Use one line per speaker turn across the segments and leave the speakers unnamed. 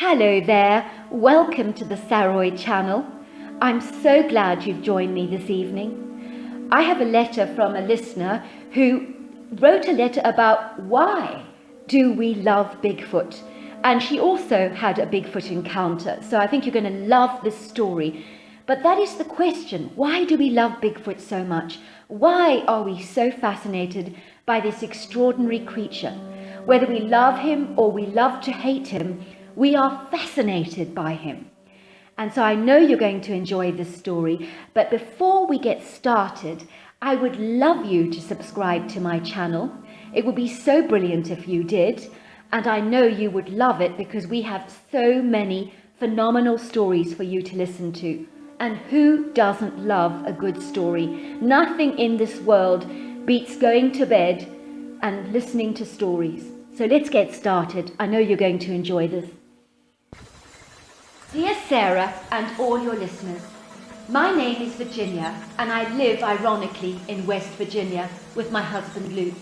Hello there, welcome to the Saroy channel. I'm so glad you've joined me this evening. I have a letter from a listener who wrote a letter about why do we love Bigfoot, and she also had a Bigfoot encounter, so I think you're going to love this story. But that is the question, why do we love Bigfoot so much? Why are we so fascinated by this extraordinary creature? Whether we love him or we love to hate him, we are fascinated by him. And so I know you're going to enjoy this story, but before we get started, I would love you to subscribe to my channel. It would be so brilliant if you did, and I know you would love it because we have so many phenomenal stories for you to listen to. And who doesn't love a good story? Nothing in this world beats going to bed and listening to stories. So let's get started. I know you're going to enjoy this. Dear Sarah and all your listeners, my name is Virginia and I live ironically in West Virginia with my husband Luke.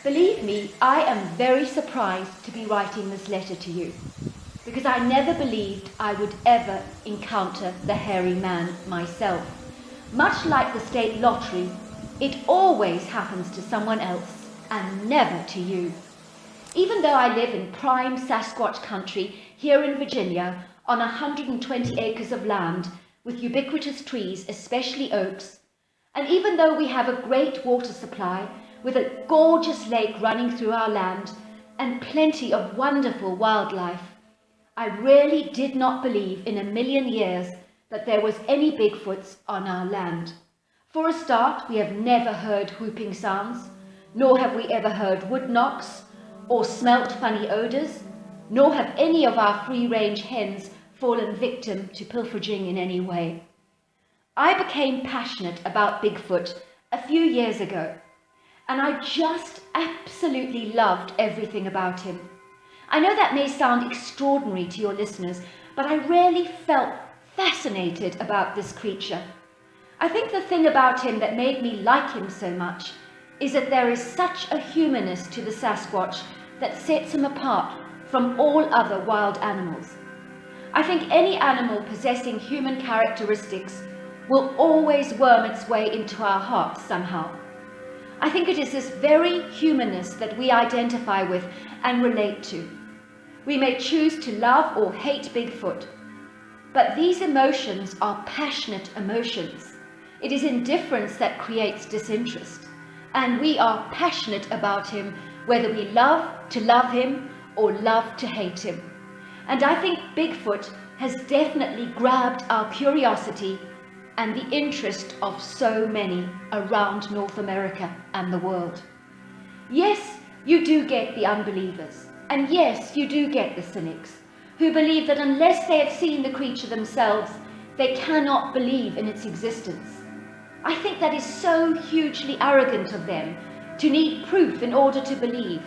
Believe me, I am very surprised to be writing this letter to you because I never believed I would ever encounter the hairy man myself. Much like the state lottery, it always happens to someone else and never to you. Even though I live in prime Sasquatch country here in Virginia, on 120 acres of land with ubiquitous trees, especially oaks, and even though we have a great water supply with a gorgeous lake running through our land and plenty of wonderful wildlife, I really did not believe in a million years that there was any Bigfoots on our land. For a start, we have never heard whooping sounds, nor have we ever heard wood knocks or smelt funny odors, nor have any of our free-range hens fallen victim to pilfering in any way. I became passionate about Bigfoot a few years ago, and I just absolutely loved everything about him. I know that may sound extraordinary to your listeners, but I really felt fascinated about this creature. I think the thing about him that made me like him so much is that there is such a humanness to the Sasquatch that sets him apart from all other wild animals. I think any animal possessing human characteristics will always worm its way into our hearts somehow. I think it is this very humanness that we identify with and relate to. We may choose to love or hate Bigfoot, but these emotions are passionate emotions. It is indifference that creates disinterest, and we are passionate about him whether we love to love him or love to hate him. And I think Bigfoot has definitely grabbed our curiosity and the interest of so many around North America and the world. Yes, you do get the unbelievers, and yes, you do get the cynics who believe that unless they have seen the creature themselves, they cannot believe in its existence. I think that is so hugely arrogant of them to need proof in order to believe.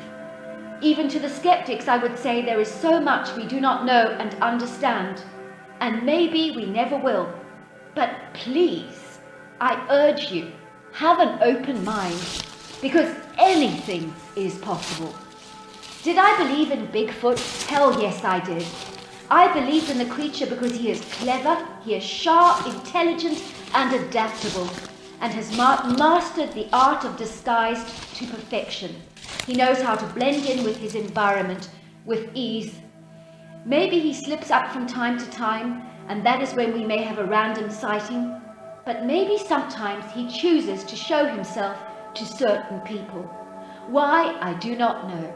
Even to the skeptics, I would say there is so much we do not know and understand, and maybe we never will. But please, I urge you, have an open mind, because anything is possible. Did I believe in Bigfoot? Hell yes, I did. I believed in the creature because he is clever, he is sharp, intelligent, and adaptable, and has mastered the art of disguise to perfection. He knows how to blend in with his environment with ease. Maybe he slips up from time to time, and that is when we may have a random sighting, but maybe sometimes he chooses to show himself to certain people. Why, I do not know.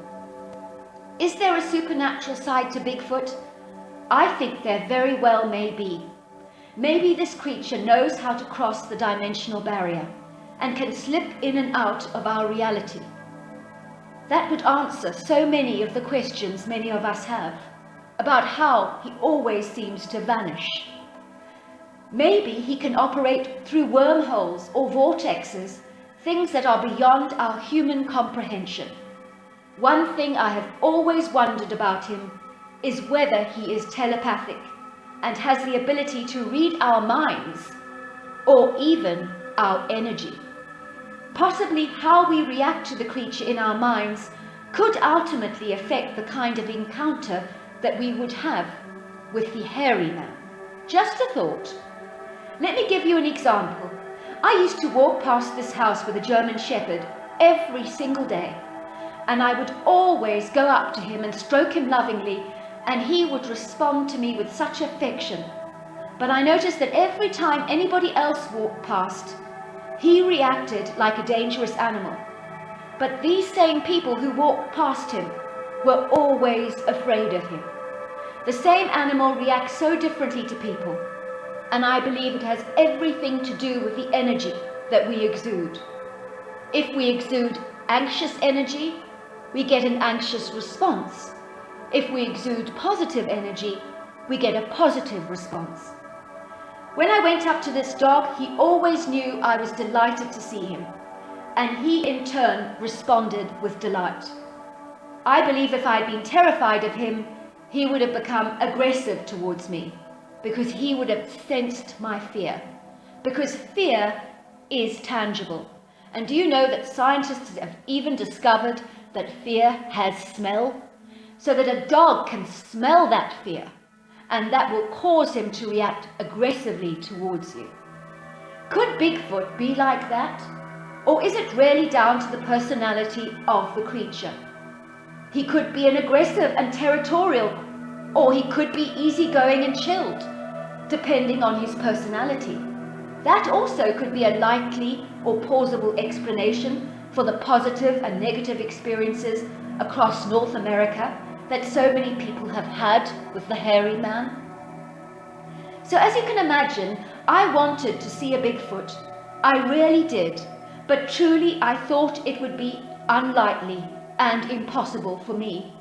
Is there a supernatural side to Bigfoot? I think there very well may be. Maybe this creature knows how to cross the dimensional barrier and can slip in and out of our reality. That would answer so many of the questions many of us have about how he always seems to vanish. Maybe he can operate through wormholes or vortexes, things that are beyond our human comprehension. One thing I have always wondered about him is whether he is telepathic and has the ability to read our minds or even our energy. Possibly how we react to the creature in our minds could ultimately affect the kind of encounter that we would have with the hairy man. Just a thought. Let me give you an example. I used to walk past this house with a German shepherd every single day, and I would always go up to him and stroke him lovingly, and he would respond to me with such affection. But I noticed that every time anybody else walked past, he reacted like a dangerous animal. But these same people who walked past him were always afraid of him. The same animal reacts so differently to people, and I believe it has everything to do with the energy that we exude. If we exude anxious energy, we get an anxious response. If we exude positive energy, we get a positive response. When I went up to this dog, he always knew I was delighted to see him, and he in turn responded with delight. I believe if I'd been terrified of him, he would have become aggressive towards me, because he would have sensed my fear. Because fear is tangible. And do you know that scientists have even discovered that fear has smell? So that a dog can smell that fear, and that will cause him to react aggressively towards you. Could Bigfoot be like that? Or is it really down to the personality of the creature? He could be an aggressive and territorial, or he could be easygoing and chilled, depending on his personality. That also could be a likely or plausible explanation for the positive and negative experiences across North America that so many people have had with the hairy man. So as you can imagine, I wanted to see a Bigfoot. I really did, but truly I thought it would be unlikely and impossible for me.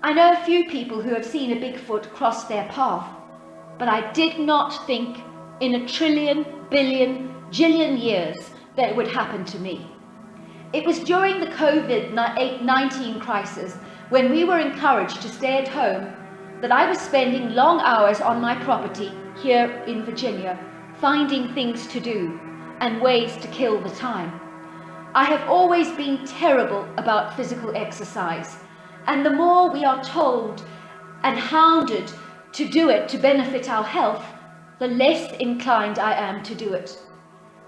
I know a few people who have seen a Bigfoot cross their path, but I did not think in a trillion, billion, jillion years that it would happen to me. It was during the COVID-19 crisis, when we were encouraged to stay at home, that I was spending long hours on my property here in Virginia, finding things to do and ways to kill the time. I have always been terrible about physical exercise, and the more we are told and hounded to do it to benefit our health, the less inclined I am to do it.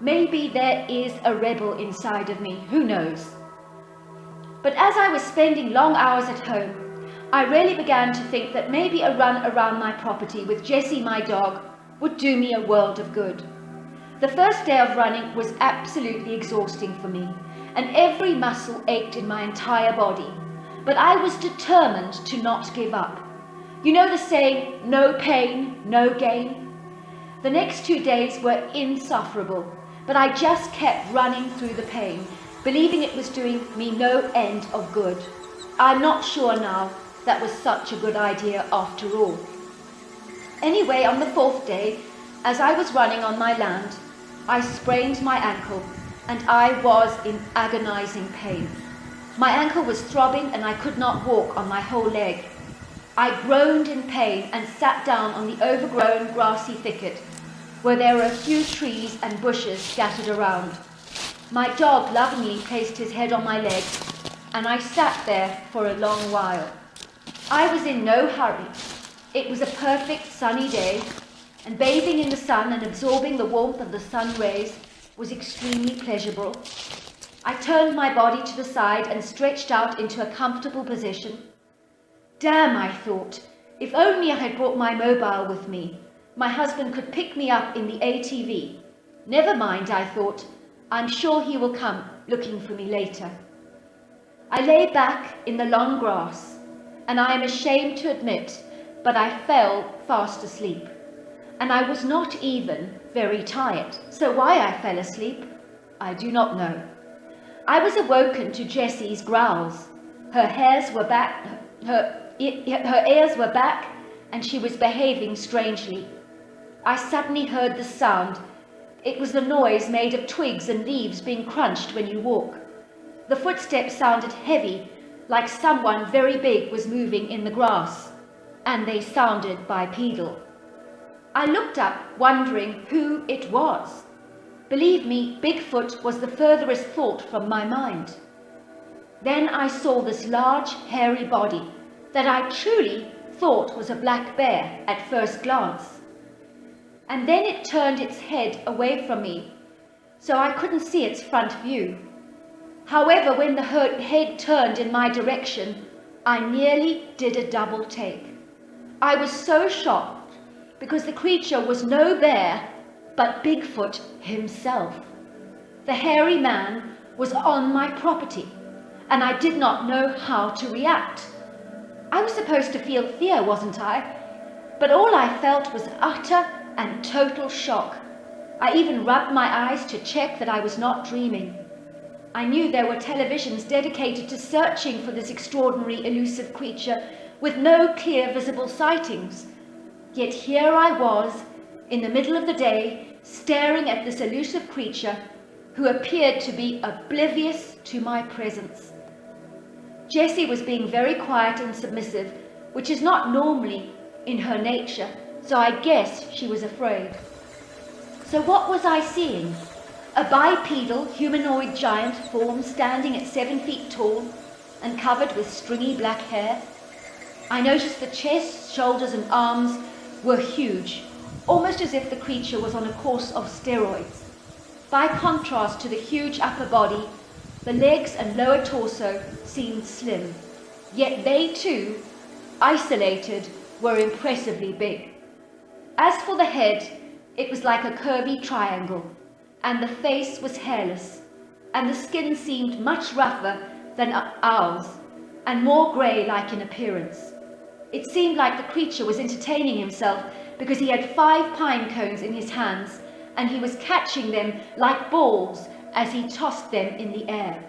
Maybe there is a rebel inside of me, who knows? But as I was spending long hours at home, I really began to think that maybe a run around my property with Jessie, my dog, would do me a world of good. The first day of running was absolutely exhausting for me, and every muscle ached in my entire body. But I was determined to not give up. You know the saying, no pain, no gain? The next 2 days were insufferable, but I just kept running through the pain, believing it was doing me no end of good. I'm not sure now that was such a good idea after all. Anyway, on the 4th day, as I was running on my land, I sprained my ankle, and I was in agonizing pain. My ankle was throbbing and I could not walk on my whole leg. I groaned in pain and sat down on the overgrown grassy thicket, where there were a few trees and bushes scattered around. My dog lovingly placed his head on my leg, and I sat there for a long while. I was in no hurry. It was a perfect sunny day, and bathing in the sun and absorbing the warmth of the sun rays was extremely pleasurable. I turned my body to the side and stretched out into a comfortable position. Damn, I thought, if only I had brought my mobile with me. My husband could pick me up in the ATV. Never mind, I thought, I'm sure he will come looking for me later. I lay back in the long grass, and I am ashamed to admit, but I fell fast asleep. And I was not even very tired, so why I fell asleep, I do not know. I was awoken to Jessie's growls. Her hairs were back, her ears were back, and she was behaving strangely. I suddenly heard the sound. It was the noise made of twigs and leaves being crunched when you walk. The footsteps sounded heavy, like someone very big was moving in the grass, and they sounded bipedal. I looked up, wondering who it was. Believe me, Bigfoot was the furthest thought from my mind. Then I saw this large, hairy body that I truly thought was a black bear at first glance. And then it turned its head away from me, so I couldn't see its front view. However, when the head turned in my direction, I nearly did a double take. I was so shocked because the creature was no bear, but Bigfoot himself. The hairy man was on my property, and I did not know how to react. I was supposed to feel fear, wasn't I? But all I felt was utter and total shock. I even rubbed my eyes to check that I was not dreaming. I knew there were televisions dedicated to searching for this extraordinary elusive creature with no clear visible sightings. Yet here I was, in the middle of the day, staring at this elusive creature who appeared to be oblivious to my presence. Jessie was being very quiet and submissive, which is not normally in her nature, so I guess she was afraid. So what was I seeing? A bipedal humanoid giant form standing at 7 feet tall and covered with stringy black hair. I noticed the chest, shoulders and arms were huge, almost as if the creature was on a course of steroids. By contrast to the huge upper body, the legs and lower torso seemed slim, yet they too, isolated, were impressively big. As for the head, it was like a curvy triangle, and the face was hairless, and the skin seemed much rougher than ours, and more grey-like in appearance. It seemed like the creature was entertaining himself because he had 5 pine cones in his hands, and he was catching them like balls as he tossed them in the air.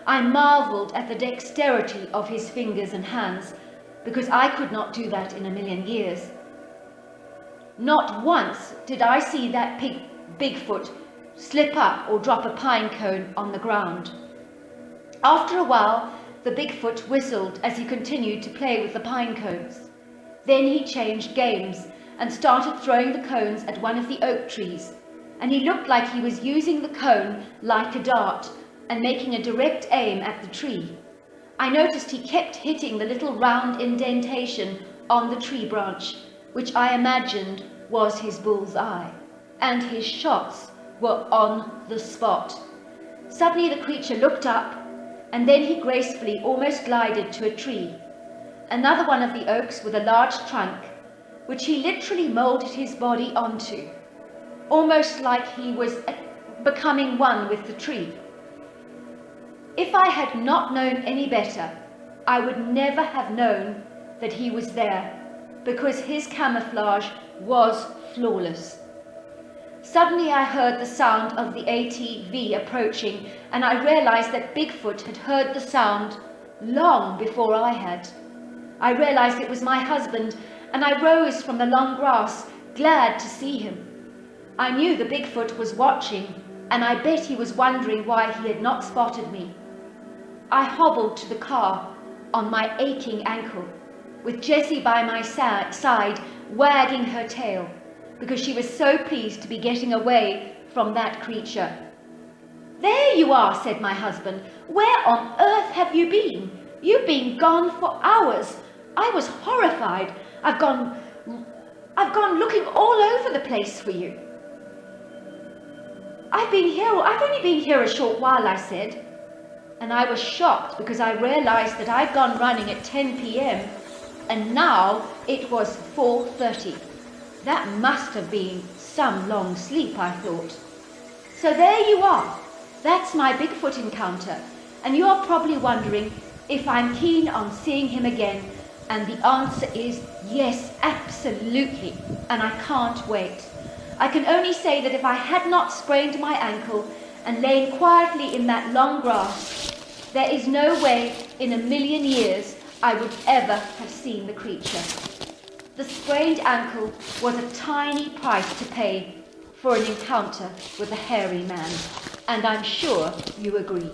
I marvelled at the dexterity of his fingers and hands, because I could not do that in a million years. Not once did I see that Bigfoot slip up or drop a pine cone on the ground. After a while, the Bigfoot whistled as he continued to play with the pine cones. Then he changed games and started throwing the cones at one of the oak trees, and he looked like he was using the cone like a dart and making a direct aim at the tree. I noticed he kept hitting the little round indentation on the tree branch, which I imagined was his bull's eye, and his shots were on the spot. Suddenly the creature looked up, and then he gracefully almost glided to a tree, another one of the oaks with a large trunk, which he literally molded his body onto, almost like he was becoming one with the tree. If I had not known any better, I would never have known that he was there, because his camouflage was flawless. Suddenly I heard the sound of the ATV approaching, and I realized that Bigfoot had heard the sound long before I had. I realized it was my husband, and I rose from the long grass, glad to see him. I knew the Bigfoot was watching, and I bet he was wondering why he had not spotted me. I hobbled to the car on my aching ankle, with Jessie by my side, wagging her tail, because she was so pleased to be getting away from that creature. "There you are," said my husband. "Where on earth have you been? You've been gone for hours. I was horrified. I've gone looking all over the place for you." I've only been here a short while," I said. And I was shocked because I realized that I'd gone running at 10 p.m. and now it was 4:30. That must have been some long sleep, I thought. So there you are. That's my Bigfoot encounter, and you're probably wondering if I'm keen on seeing him again, and the answer is yes, absolutely, and I can't wait. I can only say that if I had not sprained my ankle and lain quietly in that long grass, there is no way in a million years I would ever have seen the creature. The sprained ankle was a tiny price to pay for an encounter with a hairy man, and I'm sure you agree.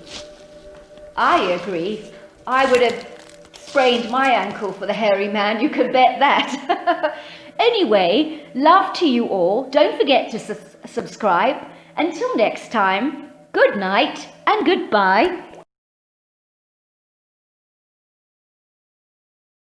I agree. I would have sprained my ankle for the hairy man, you can bet that. Anyway, love to you all. Don't forget to subscribe. Until next time, good night and goodbye.